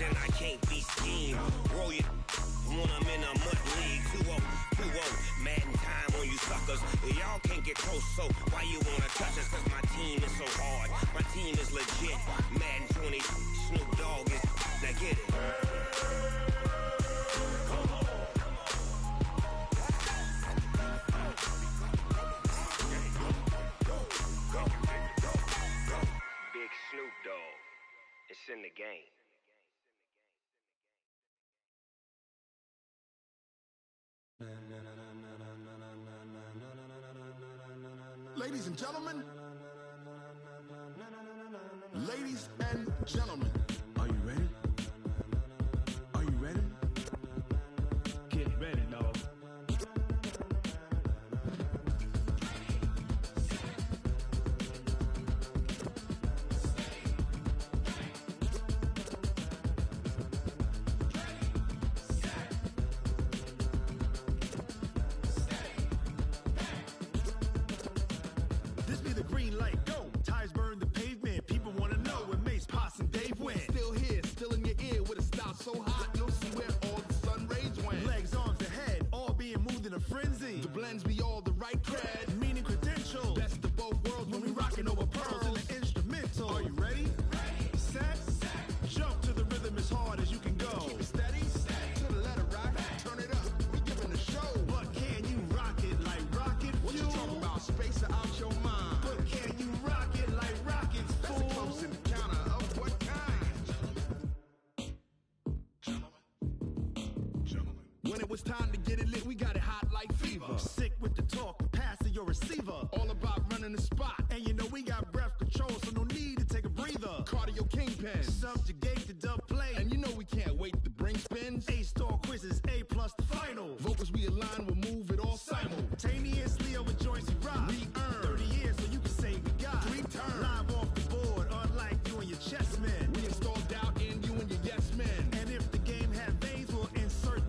and I can't be schemed. Roll your when I'm in a mud league. 2-0, Madden time on you suckers. Y'all can't get close, so why you wanna touch us? Cause my team is so hard. My team is legit. Madden 20, Snoop Dogg is. Now get it. Big Snoop Dogg. It's in the game. Ladies and gentlemen, ladies and gentlemen, are you ready? Are you ready? Get ready, dog. This be the green light, go. Tires burn the pavement. People wanna know where Mace, Potts, and Dave went. Still here, still in your ear with a style so hot, you'll see where all the sun rays went. Legs, arms, and head, all being moved in a frenzy. The blends be all the right cred, meaning credentials. Best of both worlds when we rockin' over pearls in the instrumental. Are you ready? Set, jump to the rhythm as hard as you can go. Keep it steady, to the letter rock, turn it up, we giving a show. But can you rock it like rocket fuel? What you talking about, space or out your mind? But can you rock it like rockets, fool? That's a close encounter of what kind? Gentlemen. When it was time to get it lit, we got it hot like fever. Sick with the talk, passing your receiver. All about running the spot. And you know we got breath control, so no need to take a breather. Cardio kingpin, subjugate the dub play. And you know we can't wait to bring spins. A-star quizzes, A+ the final. Vocals we align, we'll move it all simultaneously over joints we rock. We earn 30 years, so you can say we got 3 turns. Live off the board, unlike you and your chess men. We install doubt in you and your yes men. And if the game had veins, we'll insert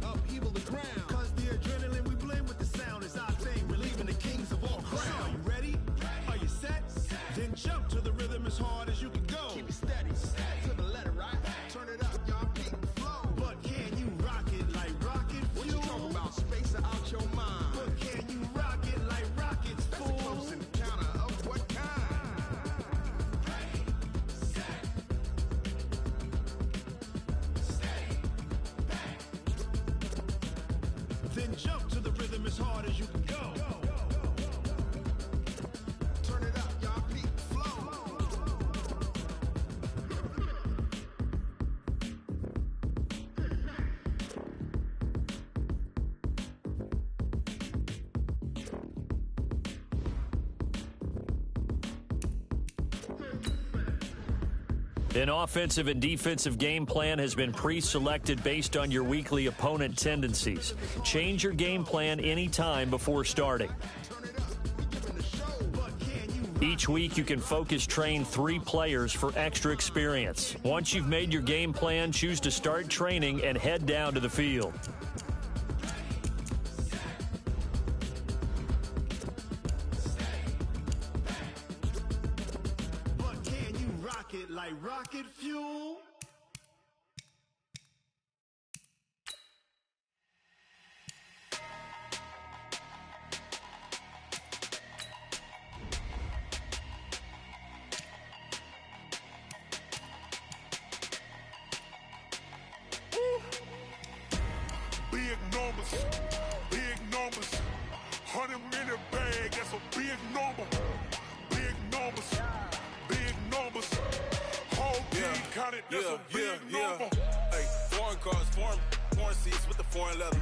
upheaval the ground. Cause the adrenaline we blend with the sound is our thing. Relieving the kings of all crowns. So are you ready? Are you set? Then jump to the rhythm as hard as you can go. Keep it steady, to the letter right. Turn it up, y'all peak the flow. But can you rock it like rocket fuel? What you talking about, space or out your mind? But can you rock it like rockets, fool? That's a close encounter of what kind? Then jump to the rhythm as hard as you can go. Turn it up, y'all peak the flow. An offensive and defensive game plan has been pre-selected based on your weekly opponent tendencies. Change your game plan anytime before starting. Each week, you can focus train 3 players for extra experience. Once you've made your game plan, choose to start training and head down to the field. But can you rock it like rocket fuel? Big numbers, 100-minute bag, that's a big number. Big numbers, whole team counted, that's a big number. Hey, foreign cars, foreign seats with the foreign leather.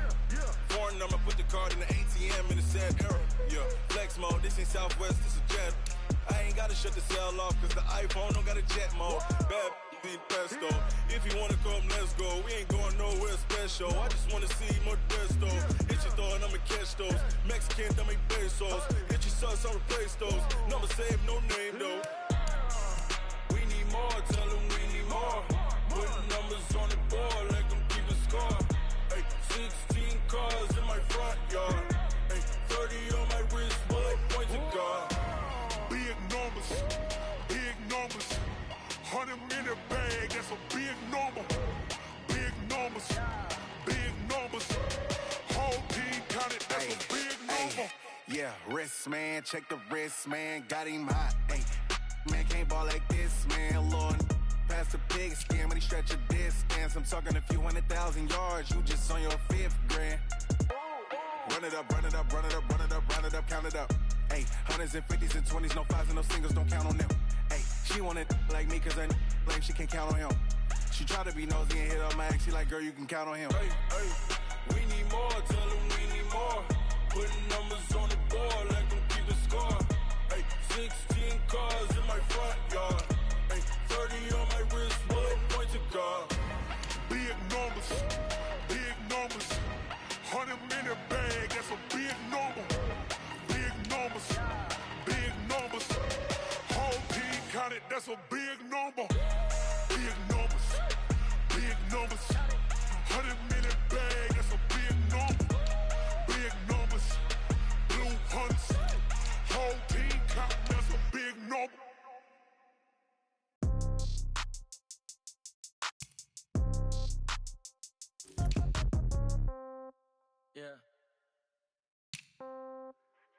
Foreign number, put the card in the ATM in the sad era. Yeah, flex mode, this ain't Southwest, this is Jet. I ain't gotta shut the cell off, cause the iPhone don't got a jet mode. Bad beat pesto. If you wanna come, let's go. We ain't going nowhere special. I just wanna see more Modesto. Hit your thought, I'ma catch those. Mexican, dummy pesos. Hit your sons, I'll replace those. Number save, no name though. We need more, tell them we need more. Put numbers on the board, let them keep the score. Hey, 16 cars in my front yard. Hey, 30 on my wrist, bullet point to God. Big numbers, 100-minute bag, that's a big number. wrist, man. Check the wrist, man. Got him hot. Hey, man, can't ball like this, man. Lord, pass the big skin when he stretch a distance. I'm talking a few 100,000 yards. You just on your 5th grand. Run it up, run it up, run it up, run it up, run it up, count it up. Hey, hundreds and 50s and 20s, no 5s and no singles, don't count on them. Hey, she want it like me, cause I like she can't count on him. She try to be nosy and hit up my ex, she like, girl, you can count on him. Hey, hey, we need more, tell them we need more. Putting numbers on the board, let them keep the score. Hey, 16 cars in my front yard. Hey, 30 on my wrist, bullet point to God. Big numbers, big numbers. 100 minute bag, that's a big number. Big numbers, big numbers. Whole team counted, that's a big number. Big numbers, big numbers. 100 minute bag, that's a big number. Big numbers, blue hunts. Whole team count, that's a big number. Yeah.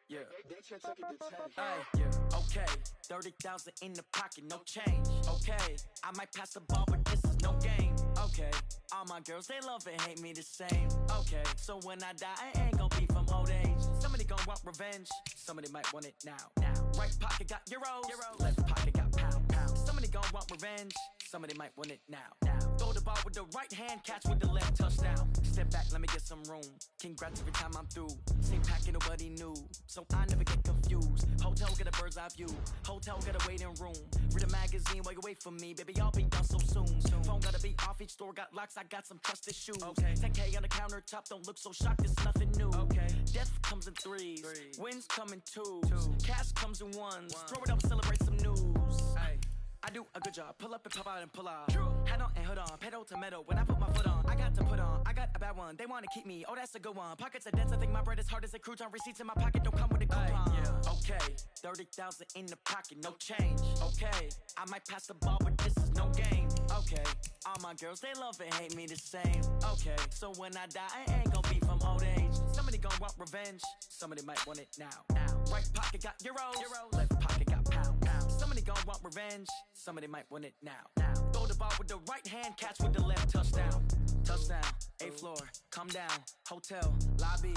Yeah. Hey, yeah. Okay. 30,000 in the pocket, no change. Okay. I might pass the ball, but this is no game. Okay. All my girls, they love and hate me the same. Okay. So when I die, I ain't gon' be from old age. Somebody gon' want revenge. Somebody might want it now. Right pocket got euros. Left pocket got pound. Somebody gon' want revenge. Somebody might want it now. Throw the ball with the right hand, catch with the left, touchdown. Step back, let me get some room. Congrats every time I'm through. Same packet, nobody knew, so I never get confused. Hotel get a bird's eye view. Hotel get a waiting room. Read a magazine while you wait for me, baby. I'll be done so soon. Phone gotta be off, each store got locks. I got some trusted shoes. Okay. 10K on the countertop, don't look so shocked. It's nothing new. Okay. Death comes in threes. Wins come in twos. Cash comes in ones. Throw it up, celebrate some news. Ay. I do a good job, pull up and pop out and pull out. Head on and hood on, pedal to metal. When I put my foot on, I got to put on. I got a bad one, they wanna keep me. Oh, that's a good one. Pockets are dense, I think my bread is hard as a crouton. Receipts in my pocket don't come with a coupon. Yeah. Okay, 30,000 in the pocket, no change. Okay, I might pass the ball, but this is no game. Okay, all my girls, they love and hate me the same. Okay, so when I die, I ain't gon' be from old age. Somebody gon' want revenge. Somebody might want it now. Right pocket got euros. Left pocket got pound. Somebody gon' want revenge. Somebody might want it now. Throw the ball with the right hand, catch with the left, touchdown. Touchdown, 8th floor, come down, hotel, lobby.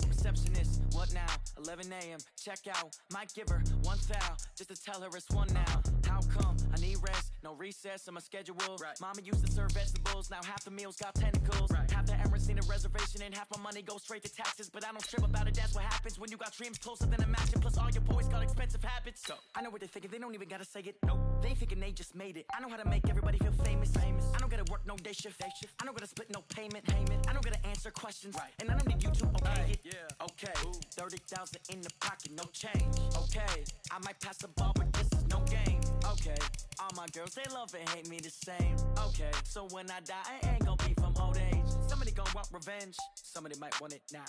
Receptionist, what now? 11 a.m., check out. Might give her one foul, just to tell her it's one now. How come? I need rest, no recess in my schedule. Right. Mama used to serve vegetables, now half the meals got tentacles. Right. Half the errands need a reservation and half my money goes straight to taxes. But I don't trip about it, that's what happens when you got dreams closer than a mansion. Plus all your boys got expensive habits. So I know what they're thinking, they don't even gotta say it. Nope. They thinking they just made it. I know how to make everybody feel famous. I don't gotta work no day shift. I don't gotta split no payment. I don't gotta answer questions. Right. And I don't need you to okay it. Yeah. Okay. 30,000 in the pocket, no change. Okay. I might pass the ball, but this is no game. Okay. All my girls, they love and hate me the same. Okay. So when I die, I ain't gon' be from old age. Somebody gon' want revenge. Somebody might want it now.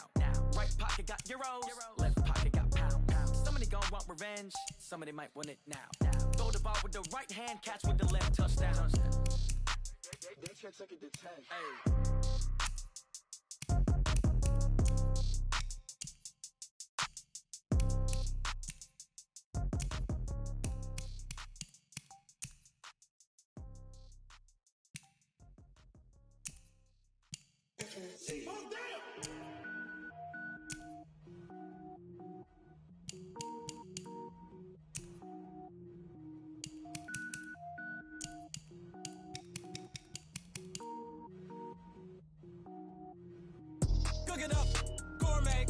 Right pocket got euros. Left pocket got pound. Somebody gon' want revenge. Somebody might want it now. Throw the ball with the right hand, catch with the left, touchdown. They can't take it to 10. Hey. Cook it up, gourmet.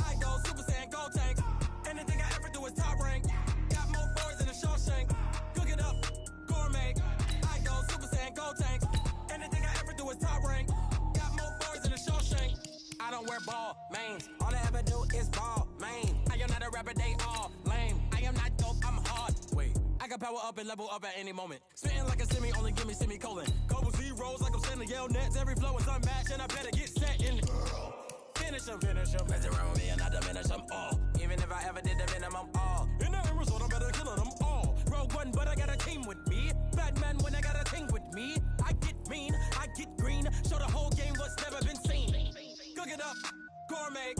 I go Super Saiyan, gold tank. Anything I ever do is top rank. Got more boys than a Shawshank. Cook it up, gourmet. I go Super Saiyan, gold tank. Anything I ever do is top rank. Got more boys than a Shawshank. I don't wear ball mains. All I ever do is ball main. I am not a rapper, they all lame. I am not dope, I'm hard. Wait, I can power up and level up at any moment. Spitting like a semi, only give me semicolon. Couple zeros like I'm sending yell nets. Every flow is unmatched and I better get set in. Finish them. Mess around with me and I diminish them all. Even if I ever did the minimum all. In the result, I'm better killing them all. Rogue One, but I got a team with me. Batman when I got a team with me. I get mean, I get green. Show the whole game what's never been seen. Cook it up, gourmet.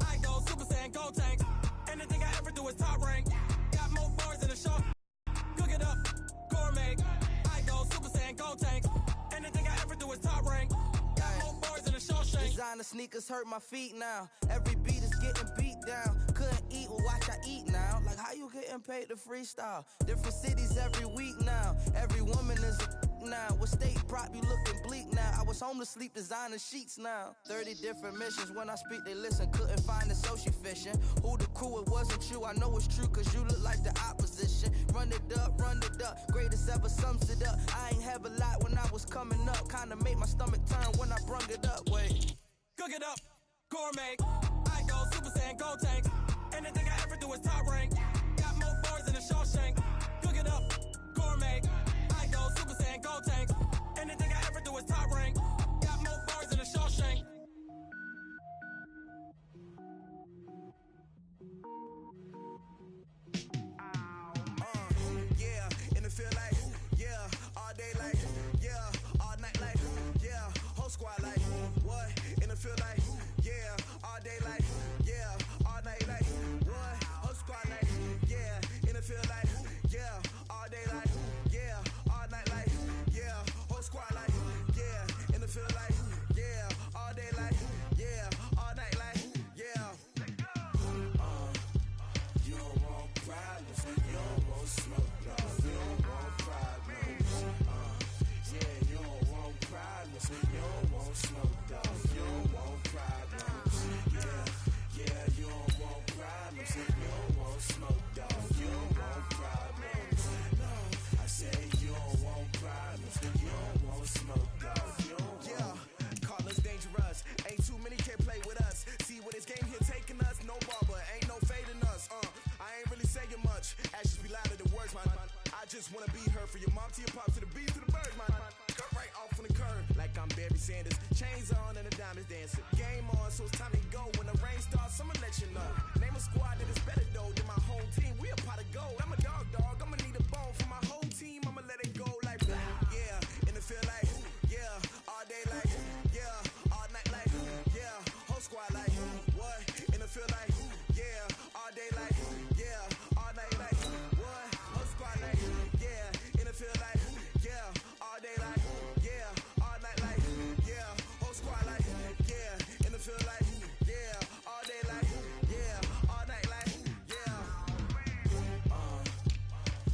I go Super Saiyan, gold do is top rank. Got more bars than a show. Cook it up, gourmet. I go Super Saiyan, go tank. Anything I ever do is top rank. Got more bars than a Shawshank. Designer sneakers hurt my feet now. Every beat is getting beat down. Couldn't eat, well watch I eat now. Like how you getting paid to freestyle? Different cities every week now. Every woman is a now. What state prop you looking bleak now? I was home to sleep designer sheets now. 30 different missions. When I speak they listen. Couldn't find it so she fishing. Who the crew, it wasn't you. I know it's true cause you look like the opposition. Run it up, greatest ever sums it up. I ain't have a lot when I was coming up. Kinda made my stomach turn when I brung it up. Wait. Cook it up, gourmet. I go Super Saiyan, go tank. Anything I ever do is top rank. Got more bars than a Shawshank. Cook it up, gourmet. I go Super Saiyan, go tank. Anything I ever do is top rank. Got more bars than a Shawshank. Yeah, and it feel like, yeah, all day like, yeah, all night like, yeah, whole squad like, what? And it feel like, yeah, all day like, yeah, all night like, what? Whole squad like, yeah, and it feel like, yeah, all day like, yeah, all night like, yeah, whole squad like, yeah, and it feel like, yeah, all day like, yeah, all night like, yeah. You don't want problems, you don't want smoke, dog. You don't want problems. Yeah, you don't want problems, you don't want smoke, dog. You don't want problems. Yeah, you don't want problems, you don't want smoke, dog. You don't want problems. No, I say you don't want problems, you don't want smoke, dog. You don't want. Yeah, call us dangerous. Ain't too many can play with us. See where this game here taking us. No barber, ain't no fading us. I ain't really saying much. Actions be louder than words, man. I just wanna be heard from your mom to your pop to the beat to the birds, man. Cut right off on the curve, like I'm Barry Sanders. Chains on and the diamonds dancing. Game on, so it's time to go. When the rain starts, I'ma let you know. Name a squad that is better though than my home team. We a pot of gold. I'm a dog. I'ma need a bone for my whole team. I'ma let it go like blah. Yeah, and it feel like, yeah, all day like, yeah, all night like, yeah, whole squad like, what? And it feel like, yeah, all day like, yeah, all night like, what? Whole squad like, yeah, and it feel like, yeah, all day like, yeah, all night like, yeah, whole squad like, yeah, and it feel like, yeah, all day like, yeah, all night like, yeah.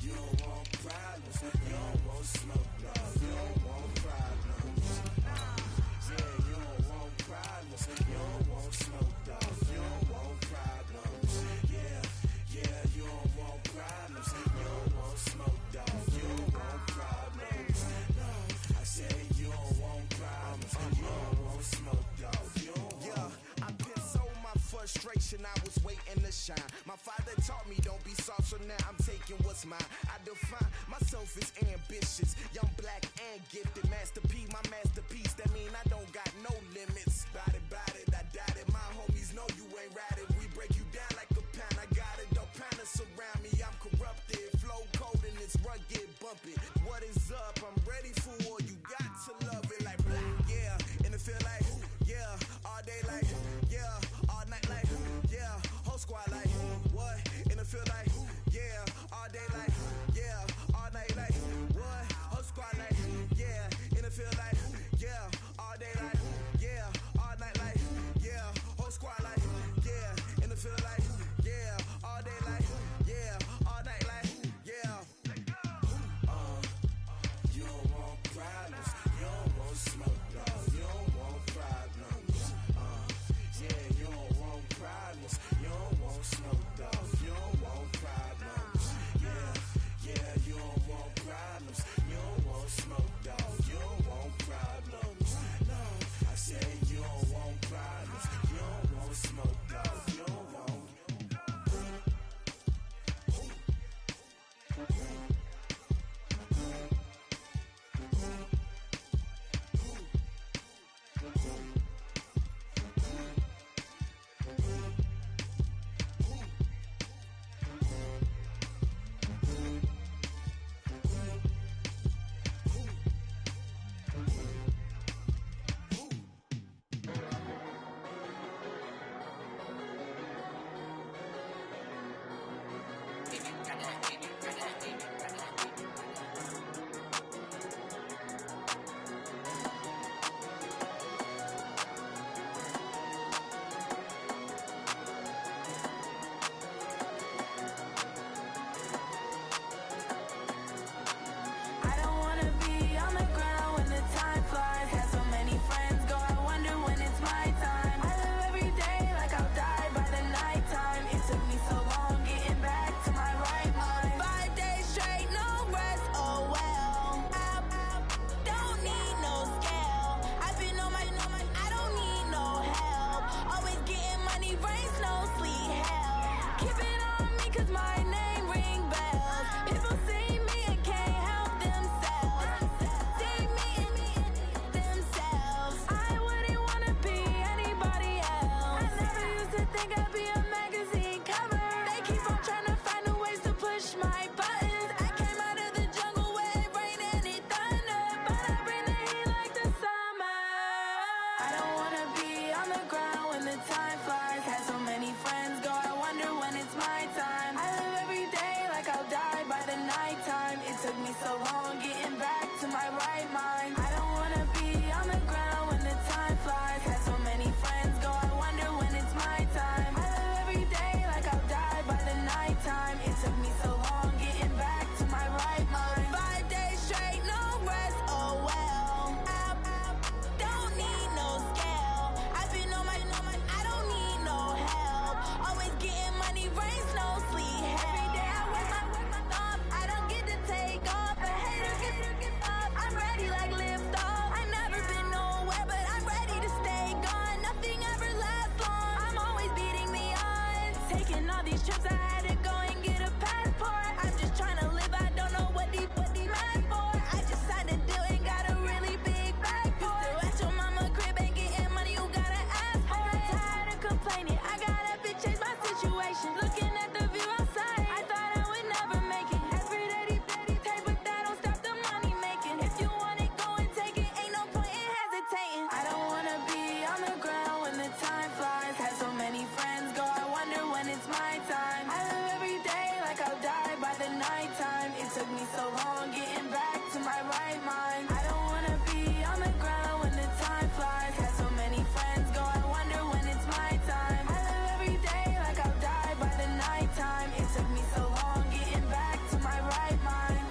You don't want problems, you don't want smoke, no, you don't want problems. Yeah, you don't want problems, you don't want smoke, dog. You don't want problems. Yeah, you don't want problems, you don't want smoke, dog. You don't want problems. No, I say you don't want problems, you don't want smoke, dog. You don't want. Yeah, I've been so my frustration, I was waiting to shine. My father taught me don't be soft, so now I'm taking what's mine. I define myself as ambitious, young, black, and gifted. Master P, my masterpiece. That mean I don't got no limits. Bout it, I doubt it. My homies know you ain't ratted. We break you down like a pound. I got it, don't panic surround me. I'm corrupted, flow cold and it's rugged, bumpy. What is up? I'm ready for war. You got to love it like blah. Yeah, and it feel like, yeah, all day like, yeah, all night like, yeah, whole squad like, what? And it feel like, yeah, all day like, yeah, all night like, what? Whole squad like, yeah, and it feel like, yeah, all day like, these trips, I had to go and get a passport. I'm just trying to live, I don't know what these mad for. I just signed a deal and got a really big bag for it. Still at your mama crib, ain't getting money, you gotta ask for it. I got tired of complaining, I got up and changed my situation. Looking at the view outside, I thought I would never make it. Every day they take, but that don't stop the money making. If you want it, go and take it, ain't no point in hesitating. I don't wanna be on the ground when the time flies. Had so many friends go, I wonder when it's my time. I live every day like I'll die by the nighttime. It took me so long getting back to my right mind. I don't wanna be on the ground when the time flies. Had so many friends go, I wonder when it's my time. I live every day like I'll die by the nighttime. It took me so long getting back to my right mind.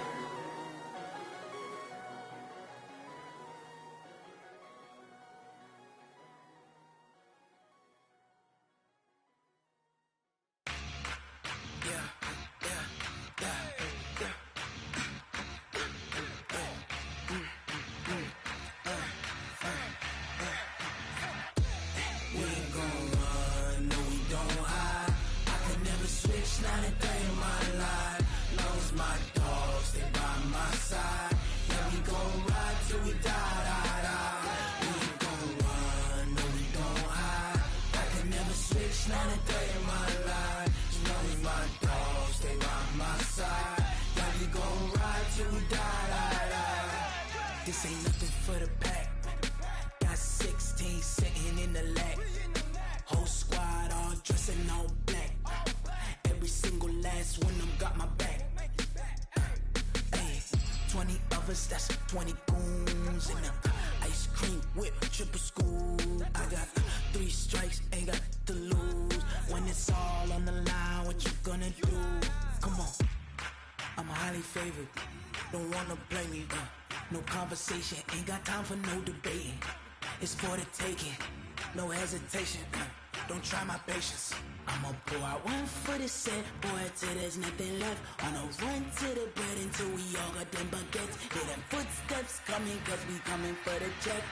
We ain't gon' run, no we don't hide. I could never switch, not a day in my life. Long as my dogs stay by my side. Yeah, we gon' ride till we die, die, die. We ain't gon' run, no we don't hide. I could never switch, not a day in my life. As long as my dogs stay by my side. Yeah, we gon' ride till we die, die, die. This ain't nothing for the pack. Got 16 sitting in the lag. Whole squad all dressed in all black. Every single last one of them got my back. Hey, 20 of us, that's 20 goons in the ice cream whip, triple scoop. I got 3 strikes, ain't got to lose. When it's all on the line, what you gonna do? Come on, I'm highly favored. Don't wanna blame me. No conversation, ain't got time for no debating. It's for the taking, no hesitation. Don't try my patience. I'ma pour out one for the set, boy, till there's nothing left. On a run to the bread until we all got them baguettes. Hear them footsteps coming, cause we coming for the check.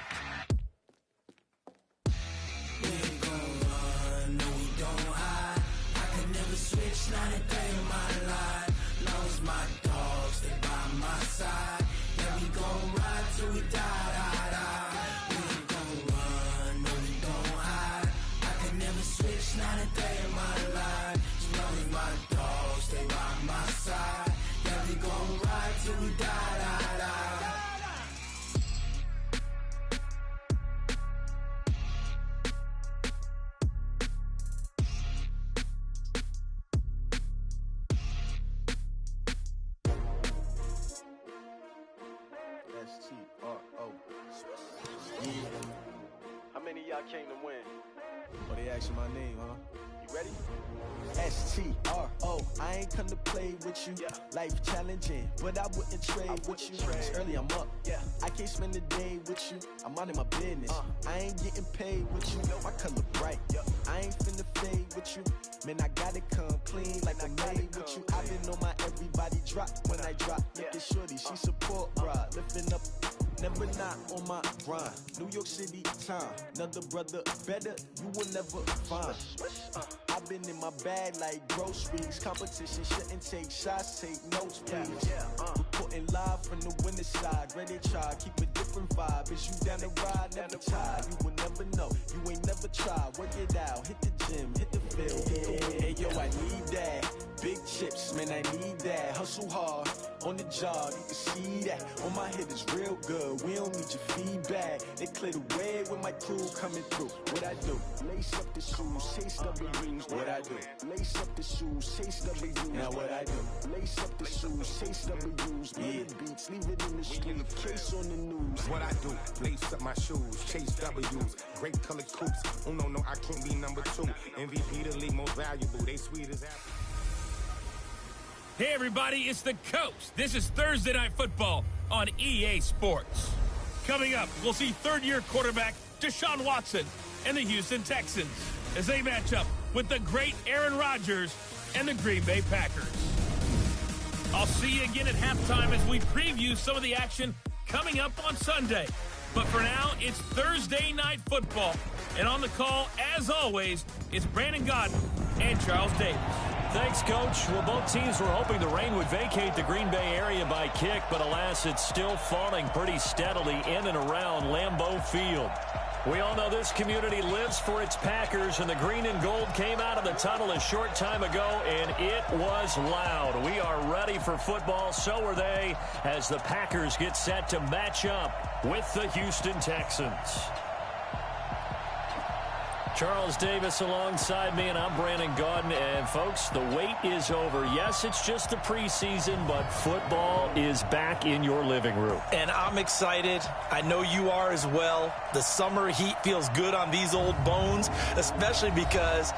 We ain't gon' run, no we don't hide. I could never switch, not a day in my life. Long as my dogs stay by my side. Yeah, we gon' ride till we die, die, die. We ain't gon' run, no we don't hide. I could never switch, not a day in my life. As long as my dogs stay by my side. Yeah, we gon' ride till we die, die, die. S-T-R-O. Yeah. How many of y'all came to win? Oh, they asking my name, huh? You ready? S-T-R-O. I ain't come to play with you. Yeah. Life challenging, but I wouldn't trade with you. It's early, I'm up. Yeah. I can't spend the day with you. I'm out of my business. I ain't getting paid with you. My color bright. Yeah. I ain't finna fade with you. Man, I gotta come clean like I'm made with you. I've been on my everybody drop when I drop. Look at shorty, she support ride. Lifting up, never not on my grind. New York City time, another brother better, you will never find. I've been in my bag like groceries. Competition shouldn't take shots, take notes, please. Reporting live from the winning side. Ready to try, keep a different vibe. Is you down the ride, never tired. You will never know, you ain't never tried. Work it out, hit the gym, hit the field, hit the win. Hey yo, I need that. Big chips, man, I need that. Hustle hard, on the job, you can see that. On my head is real good, we don't need your feedback. They clear the way with my crew coming through. What I do? Lace up the shoes, chase W's. What I do? Lace up the shoes, chase W's. Now what I do? Lace up the shoes, chase W's. Yeah. Beats, leave it in the street, case on the news. What I do? Lace up my shoes, chase W's. Great color coops. Oh no, I can't be number 2. MVP the league, most valuable. They sweet as apple. Hey everybody, it's the Coach. This is Thursday Night Football on EA Sports. Coming up, we'll see third-year quarterback Deshaun Watson and the Houston Texans as they match up with the great Aaron Rodgers and the Green Bay Packers. I'll see you again at halftime as we preview some of the action coming up on Sunday. But for now, it's Thursday Night Football. And on the call, as always, it's Brandon Godden and Charles Davis. Thanks, Coach. Well, both teams were hoping the rain would vacate the Green Bay area by kick, but alas, it's still falling pretty steadily in and around Lambeau Field. We all know this community lives for its Packers, and the green and gold came out of the tunnel a short time ago, and it was loud. We are ready for football, so are they, as the Packers get set to match up with the Houston Texans. Charles Davis alongside me, and I'm Brandon Gaudin. And, folks, the wait is over. Yes, it's just the preseason, but football is back in your living room. And I'm excited. I know you are as well. The summer heat feels good on these old bones, especially because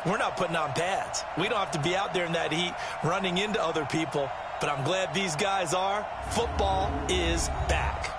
we're not putting on pads. We don't have to be out there in that heat running into other people. But I'm glad these guys are. Football is back.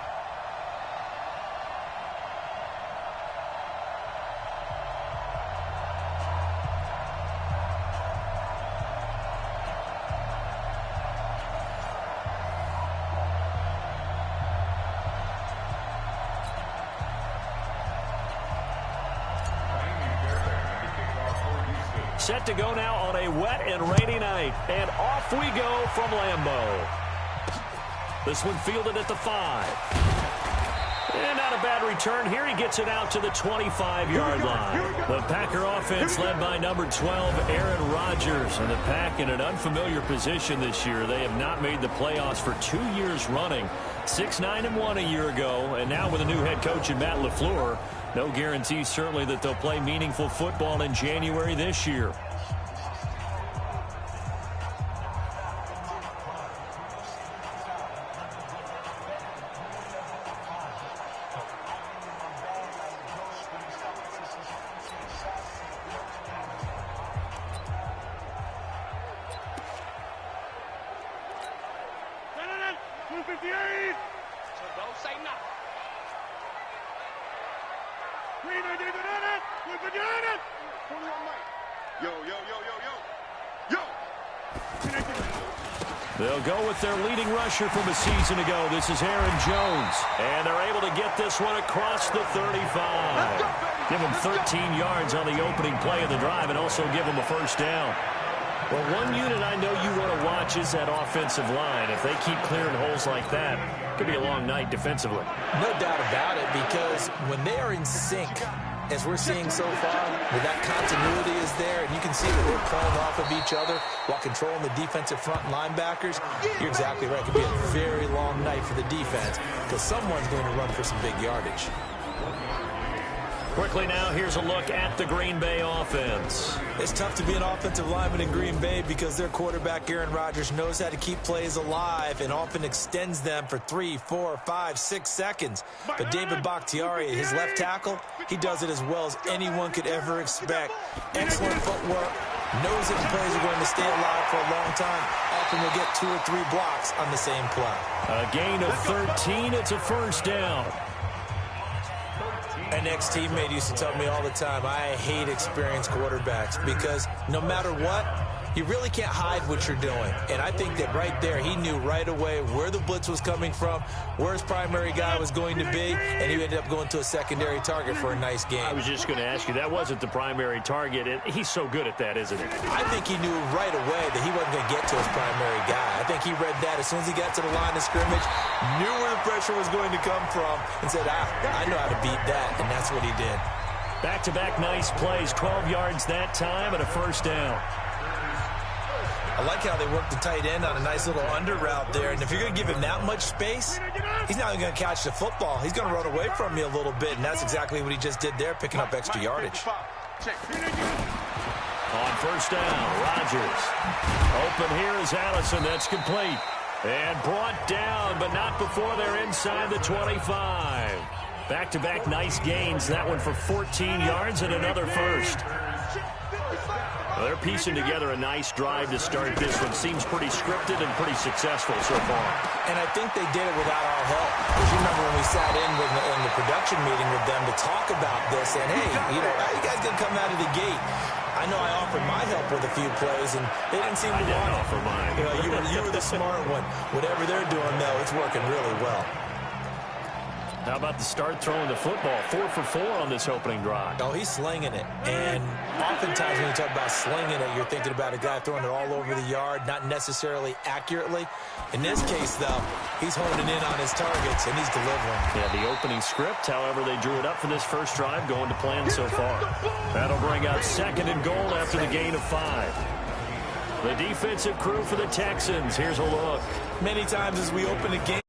Set to go now on a wet and rainy night. And off we go from Lambeau. This one fielded at the 5. And not a bad return. Here he gets it out to the 25-yard line. The Packer offense led by number 12, Aaron Rodgers. And the Pack in an unfamiliar position this year. They have not made the playoffs for 2 years running. 6-9-1 a year ago. And now with a new head coach in Matt LaFleur, no guarantee certainly that they'll play meaningful football in January this year. They'll go with their leading rusher from a season ago. This is Aaron Jones. And they're able to get this one across the 35. Give him 13 yards on the opening play of the drive and also give him a first down. Well, one unit I know you want to watch is that offensive line. If they keep clearing holes like that, it could be a long night defensively. No doubt about it, because when they are in sync, as we're seeing so far, where that continuity is there, and you can see that they're playing off of each other while controlling the defensive front linebackers, you're exactly right. It could be a very long night for the defense because someone's going to run for some big yardage. Quickly now, here's a look at the Green Bay offense. It's tough to be an offensive lineman in Green Bay because their quarterback, Aaron Rodgers, knows how to keep plays alive and often extends them for 3, 4, 5, 6 seconds. But David Bakhtiari, his left tackle, he does it as well as anyone could ever expect. Excellent footwork, knows that the plays are going to stay alive for a long time. Often will get 2 or 3 blocks on the same play. A gain of 13, it's a first down. An ex-teammate used to tell me all the time, I hate experienced quarterbacks because no matter what, you really can't hide what you're doing. And I think that right there, he knew right away where the blitz was coming from, where his primary guy was going to be, and he ended up going to a secondary target for a nice game. I was just going to ask you, that wasn't the primary target. He's so good at that, isn't he? I think he knew right away that he wasn't going to get to his primary guy. I think he read that as soon as he got to the line of scrimmage, knew where the pressure was going to come from, and said, I know how to beat that, and that's what he did. Back-to-back nice plays, 12 yards that time and a first down. I like how they work the tight end on a nice little under route there. And if you're going to give him that much space, he's not even going to catch the football. He's going to run away from you a little bit, and that's exactly what he just did there, picking up extra yardage. On first down, Rodgers. Open here is Allison. That's complete. And brought down, but not before they're inside the 25. Back-to-back nice gains. That one for 14 yards and another first. Well, they're piecing together a nice drive to start this one. Seems pretty scripted and pretty successful so far. And I think they did it without our help. Because you remember when we sat in the production meeting with them to talk about this, and hey, you know, how you guys gonna come out of the gate? I know I offered my help with a few plays, and they didn't seem to want it. Offer mine. You know, you were the smart one. Whatever they're doing, though, it's working really well. How about the start throwing the football? 4 for 4 on this opening drive. Oh, he's slinging it. And oftentimes when you talk about slinging it, you're thinking about a guy throwing it all over the yard, not necessarily accurately. In this case, though, he's honing in on his targets, and he's delivering. Yeah, the opening script, however, they drew it up for this first drive, going to plan so far. That'll bring out 2nd and goal after the gain of 5. The defensive crew for the Texans. Here's a look. Many times as we open a game,